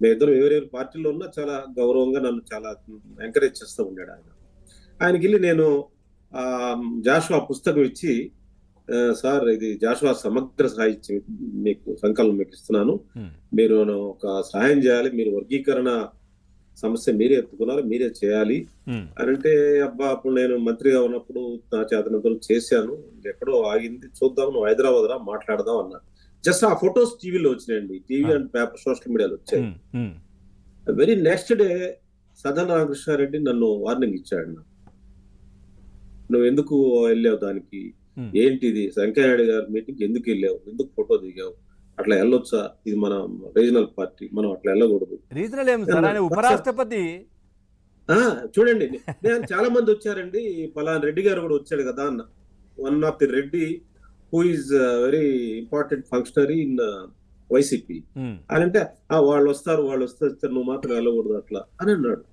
మేమిద్దరం ఎవరెవరి పార్టీలో ఉన్నా చాలా గౌరవంగా నన్ను చాలా ఎంకరేజ్ చేస్తూ ఉన్నాడు ఆయన. ఆయనకి వెళ్ళి నేను ఆ జాషువా పుస్తకం ఇచ్చి, సార్ ఇది జాషువా సమగ్ర సాహిత్యం మీకు సంకలనం మీకు ఇస్తున్నాను, మీరు ఒక సహాయం చేయాలి, మీరు వర్గీకరణ సమస్య మీరే ఎత్తుకున్నారు, మీరే చేయాలి అని అంటే, అబ్బా అప్పుడు నేను మంత్రిగా ఉన్నప్పుడు నా చేతనంతో చేశాను, ఎక్కడో ఆగింది, చూద్దాం, నువ్వు హైదరాబాద్ రా మాట్లాడదాం అన్నా. జస్ట్ ఆ ఫొటోస్ టీవీలో వచ్చినాయండి, టీవీ అండ్ పేపర్ సోషల్ మీడియాలో వచ్చాయి. వెరీ నెక్స్ట్ డే సదన రామకృష్ణారెడ్డి నన్ను వార్నింగ్ ఇచ్చాడు. నువ్వు ఎందుకు వెళ్ళావు దానికి, ఏంటిది వెంకయ్యనాయుడు గారి మీటింగ్ ఎందుకు వెళ్ళావు, ఎందుకు ఫోటో దిగావు, అట్లా వెళ్ళొచ్చా, ఇది మన రీజనల్ పార్టీ, మనం అట్లా వెళ్ళకూడదు. రీజనల్ ఏం సార్, ఆయన ఉపరాష్ట్రపతి. చూడండి, చాలా మంది వచ్చారండి, పలానా రెడ్డి గారు కూడా వచ్చాడు కదా అన్న, one of the Reddy who is very important functionary in YCP అని అంటే, వాళ్ళు వస్తారు నువ్వు మాత్రం వెళ్ళకూడదు అట్లా అని అన్నాడు.